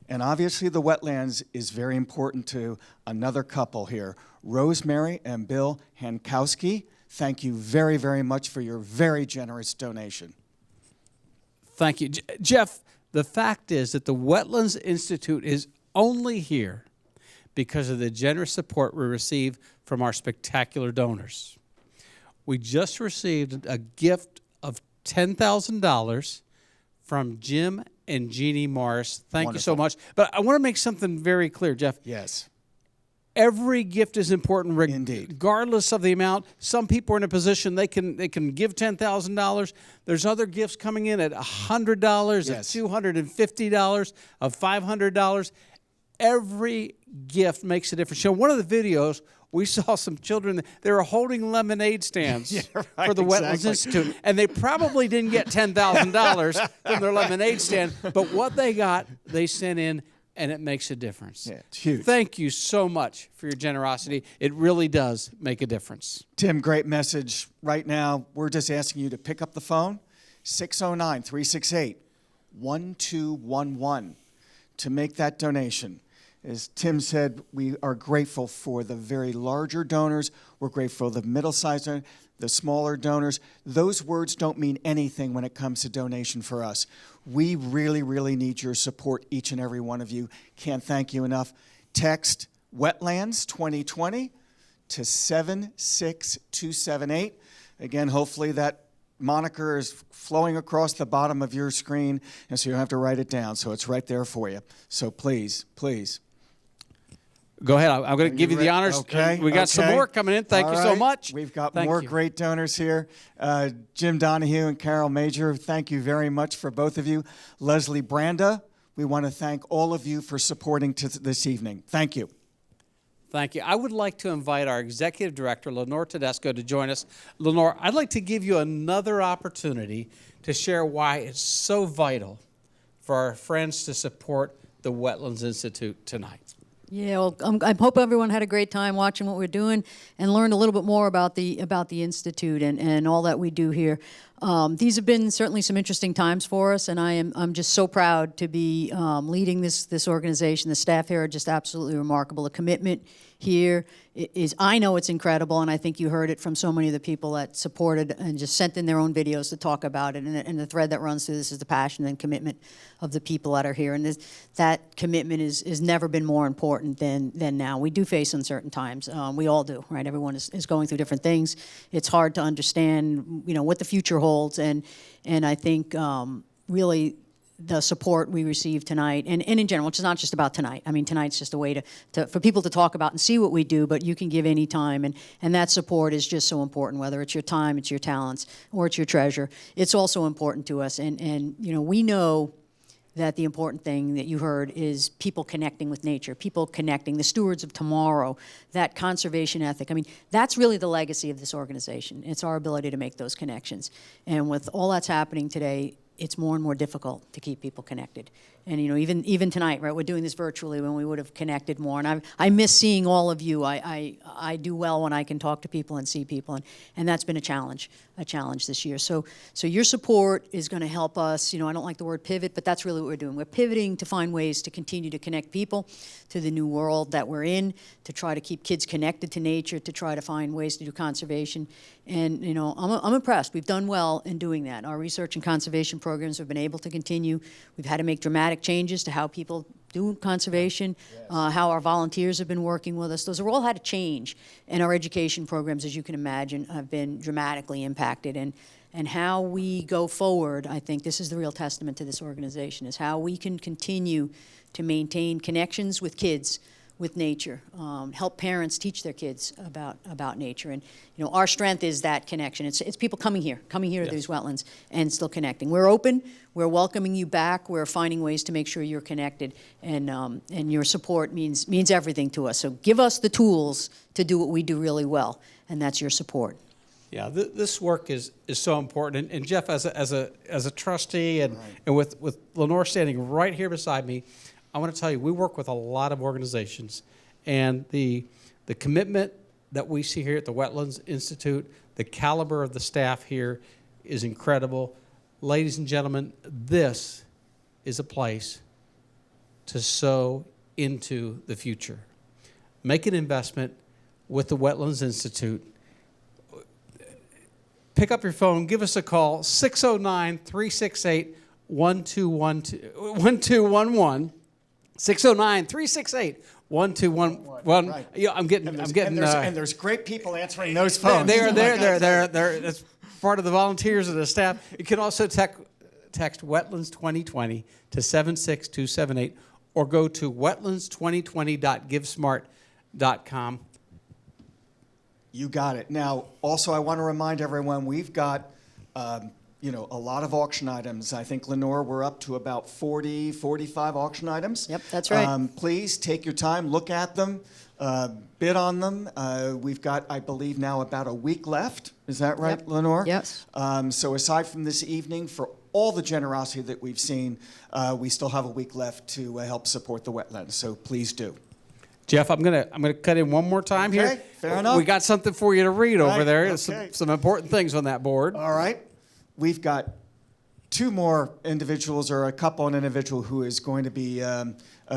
And obviously the wetlands is very important to another couple here, Rosemary and Bill Hankowski. Thank you very, very much for your very generous donation. Thank you. Jeff, The fact is that the Wetlands Institute is only here because of the generous support we receive from our spectacular donors. We just received a gift of $10,000 from Jim and Jeannie Morris. Thank you so much. But I want to make something very clear, Jeff. Yes. Every gift is important, regardless of the amount. Some people are in a position they can give $10,000. There's other gifts coming in at $100, Yes. of $250, of $500. Every gift makes a difference. So one of the videos, we saw some children, they were holding lemonade stands for the Wetlands Institute, and they probably didn't get $10,000 from their lemonade stand, but what they got, they sent in, and it makes a difference. Yeah, it's huge. Thank you so much for your generosity. It really does make a difference. Tim, great message. Right now, we're just asking you to pick up the phone, 609-368-1211, to make that donation. As Tim said, we are grateful for the very larger donors. We're grateful for the middle-sized donors, the smaller donors. Those words don't mean anything when it comes to donation for us. We really, really need your support, each and every one of you. Can't thank you enough. Text Wetlands 2020 to 76278. Again, hopefully that moniker is flowing across the bottom of your screen, and so you don't have to write it down. So it's right there for you. So please, please. Go ahead. I'm going to give you the honors. Okay. We got some more coming in. Thank you so much. We've got Thank more you. great donors here. Jim Donahue and Carol Major, thank you very much for both of you. Leslie Branda, we want to thank all of you for supporting this evening. Thank you. Thank you. I would like to invite our Executive Director, Lenore Tedesco, to join us. Lenore, I'd like to give you another opportunity to share why it's so vital for our friends to support the Wetlands Institute tonight. Yeah, well, I hope everyone had a great time watching what we're doing and learned a little bit more about the Institute and all that we do here. These have been certainly some interesting times for us, and I'm just so proud to be leading this organization. The staff here are just absolutely remarkable. The commitment here is, I know it's incredible, and I think you heard it from so many of the people that supported and just sent in their own videos to talk about it. And the thread that runs through this is the passion and commitment of the people that are here. And that commitment is never been more important than now. We do face uncertain times. We all do, right? Everyone is going through different things. It's hard to understand, what the future holds. And I think really the support we receive tonight, and in general, which is not just about tonight. I mean, tonight's just a way for people to talk about and see what we do, but you can give any time, and that support is just so important, whether it's your time, it's your talents, or it's your treasure. It's also important to us, and we know that the important thing that you heard is people connecting with nature, people connecting, the stewards of tomorrow, that conservation ethic. I mean, that's really the legacy of this organization. It's our ability to make those connections. And with all that's happening today, it's more and more difficult to keep people connected. And even tonight, right, we're doing this virtually when we would have connected more. And I miss seeing all of you. I do well when I can talk to people and see people, and that's been a challenge this year. So your support is going to help us. I don't like the word pivot, but that's really what we're doing. We're pivoting to find ways to continue to connect people to the new world that we're in, to try to keep kids connected to nature, to try to find ways to do conservation. And I'm impressed. We've done well in doing that. Our research and conservation programs have been able to continue. We've had to make dramatic changes to how people do conservation, how our volunteers have been working with us. Those have all had to change, and our education programs, as you can imagine, have been dramatically impacted. And how we go forward, I think this is the real testament to this organization, is how we can continue to maintain connections with kids, with nature, help parents teach their kids about nature. And our strength is that connection. It's people coming here to these wetlands and still connecting. We're open, we're welcoming you back, we're finding ways to make sure you're connected, and your support means everything to us. So give us the tools to do what we do really well, and that's your support. Yeah, this work is so important. And Jeff, as a trustee, and with Lenore standing right here beside me, I want to tell you, we work with a lot of organizations, and the commitment that we see here at the Wetlands Institute, the caliber of the staff here is incredible. Ladies and gentlemen, this is a place to sow into the future. Make an investment with the Wetlands Institute. Pick up your phone, give us a call, 609-368-1211. 1211 609 368 1211. Right. Yeah, I'm getting. And there's great people answering those phones. They're that's part of the volunteers and the staff. You can also text Wetlands 2020 to 76278 or go to wetlands2020.givesmart.com. You got it. Now, also, I want to remind everyone we've got, a lot of auction items. I think, Lenore, we're up to about 40, 45 auction items. Yep, that's right. Please take your time, look at them, bid on them. We've got, I believe, now about a week left. Is that right, Yep. Lenore? Yes. So aside from this evening, for all the generosity that we've seen, we still have a week left to help support the wetlands. So please do. Jeff, I'm gonna cut in one more time here. Okay, fair enough. We got something for you to read over Right, there. okay. Some important things on that board. All right. We've got two more individuals, or a couple, an individual who is going to be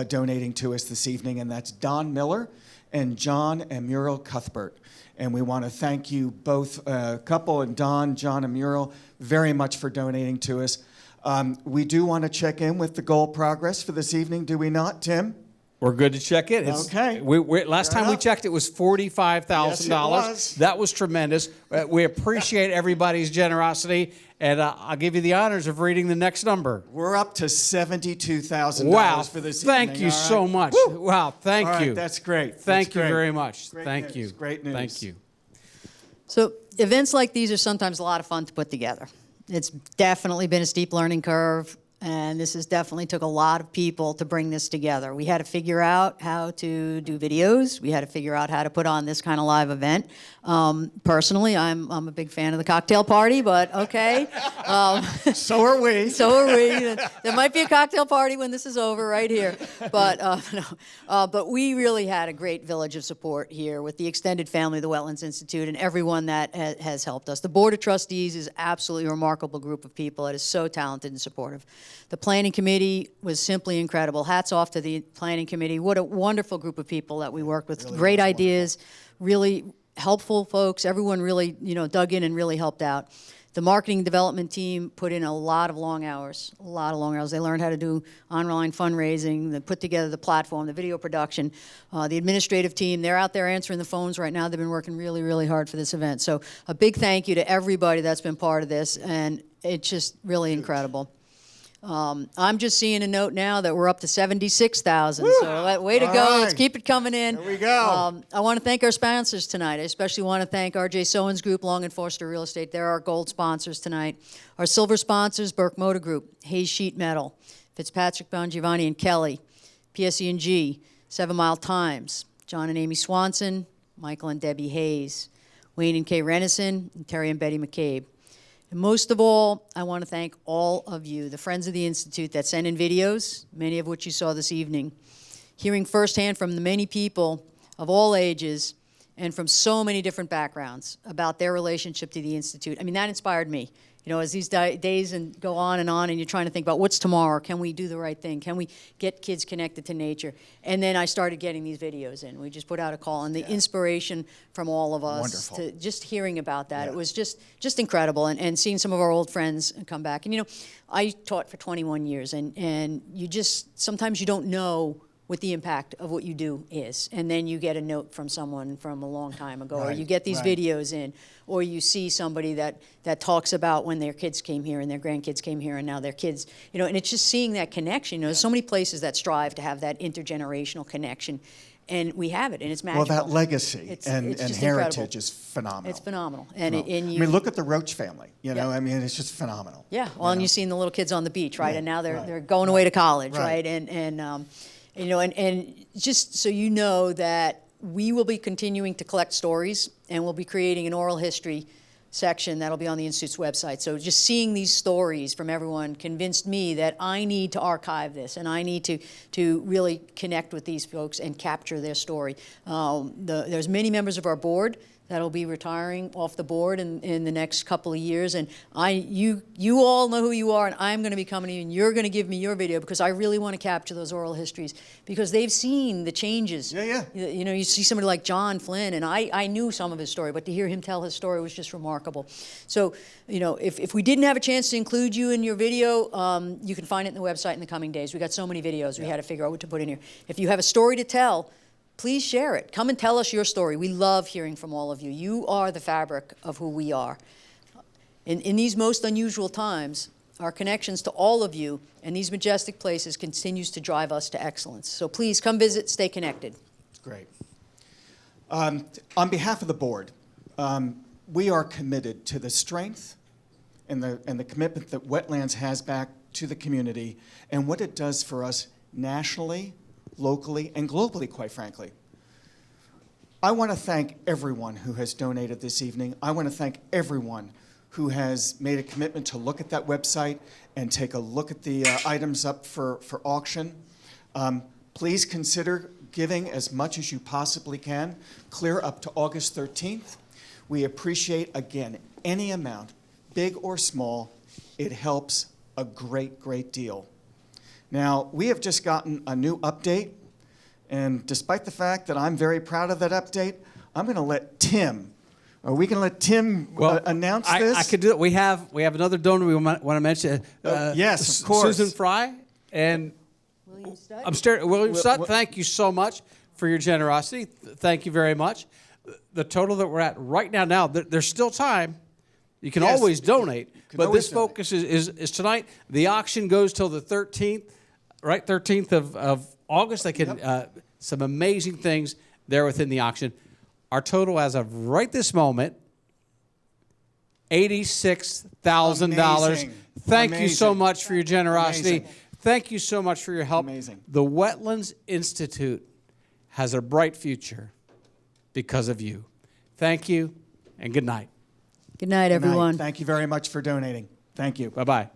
donating to us this evening, and that's Don Miller and John and Muriel Cuthbert. And we want to thank you both, couple, and John and Muriel, very much for donating to us. We do want to check in with the goal progress for this evening, do we not, Tim? We're good to check in. Okay. Last time we checked, it was $45,000. Yes, it was. That was tremendous. We appreciate everybody's generosity, and I'll give you the honors of reading the next number. We're up to $72,000 Wow. for this Thank evening. you all so right? much. Woo. Wow. Thank All right, you. that's great. Thank That's you great. very much. Great Thank news. you. Great news. Thank you. So events like these are sometimes a lot of fun to put together. It's definitely been a steep learning curve, and this has definitely took a lot of people to bring this together. We had to figure out how to do videos. We had to figure out how to put on this kind of live event. Personally, I'm a big fan of the cocktail party, but okay. So are we. So are we. There might be a cocktail party when this is over right here. But but we really had a great village of support here with the extended family of the Wetlands Institute and everyone that has helped us. The Board of Trustees is absolutely a remarkable group of people that is so talented and supportive. The Planning Committee was simply incredible. Hats off to the Planning Committee. What a wonderful group of people that we worked with. Really great ideas, really helpful folks. Everyone really, dug in and really helped out. The marketing development team put in a lot of long hours, a lot of long hours. They learned how to do online fundraising, they put together the platform, the video production. The administrative team, they're out there answering the phones right now. They've been working really, really hard for this event. So a big thank you to everybody that's been part of this, and it's just really incredible. I'm just seeing a note now that we're up to 76,000. So way to go. All Let's right. keep it coming in. There we go. I want to thank our sponsors tonight. I especially want to thank R.J. Sowens Group, Long and Forster Real Estate. They're our gold sponsors tonight. Our silver sponsors, Burke Motor Group, Hayes Sheet Metal, Fitzpatrick, Bongiovanni and Kelly, PSE&G, 7 Mile Times, John and Amy Swanson, Michael and Debbie Hayes, Wayne and Kay Renison, and Terry and Betty McCabe. And most of all, I want to thank all of you, the Friends of the Institute that sent in videos, many of which you saw this evening. Hearing firsthand from the many people of all ages and from so many different backgrounds about their relationship to the Institute. I mean, that inspired me. As these days go on, and you're trying to think about what's tomorrow, can we do the right thing? Can we get kids connected to nature? And then I started getting these videos in. We just put out a call, and the inspiration from all of us to just hearing about that, it was just incredible, and seeing some of our old friends come back. And I taught for 21 years, and you just, sometimes you don't know what the impact of what you do is. And then you get a note from someone from a long time ago, or you get these videos in, or you see somebody that talks about when their kids came here and their grandkids came here and now their kids, and it's just seeing that connection. There's so many places that strive to have that intergenerational connection, and we have it, and it's magical. Well, that legacy and just heritage incredible. is phenomenal. It's phenomenal. And look at the Roach family. It's just phenomenal. Yeah, well, and you've seen the little kids on the beach, right? And now they're going away to college, right? And just so you know that we will be continuing to collect stories, and we'll be creating an oral history section that'll be on the Institute's website. So just seeing these stories from everyone convinced me that I need to archive this, and I need to really connect with these folks and capture their story. There's many members of our board that'll be retiring off the board in the next couple of years. And you all know who you are, and I'm going to be coming to you, and you're going to give me your video, because I really want to capture those oral histories, because they've seen the changes. Yeah. You know, you see somebody like John Flynn, and I knew some of his story, but to hear him tell his story was just remarkable. So, you know, if we didn't have a chance to include you in your video, you can find it in the website in the coming days. We got so many videos, we had to figure out what to put in here. If you have a story to tell, please share it. Come and tell us your story. We love hearing from all of you. You are the fabric of who we are. In these most unusual times, our connections to all of you and these majestic places continues to drive us to excellence. So please come visit, stay connected. Great. On behalf of the board, we are committed to the strength and the commitment that Wetlands has back to the community and what it does for us nationally, locally, and globally, quite frankly. I want to thank everyone who has donated this evening. I want to thank everyone who has made a commitment to look at that website and take a look at the items up for auction. Please consider giving as much as you possibly can, clear up to August 13th. We appreciate, again, any amount, big or small. It helps a great, great deal. Now, we have just gotten a new update, and despite the fact that I'm very proud of that update, I'm going to let Tim, are we going to let Tim announce this? I could do it. We have another donor we want to mention. Yes, of course. Susan Fry and William Stutt. Thank you so much for your generosity. Thank you very much. The total that we're at right now, there's still time. You can always donate, but this focus is tonight. The auction goes till the 13th. Right, 13th of August. They can some amazing things there within the auction. Our total as of right this moment, $86,000. Thank you so much for your generosity. Amazing. Thank you so much for your help. Amazing. The Wetlands Institute has a bright future because of you. Thank you, and good night. Good night, everyone. Thank you very much for donating. Thank you. Bye-bye.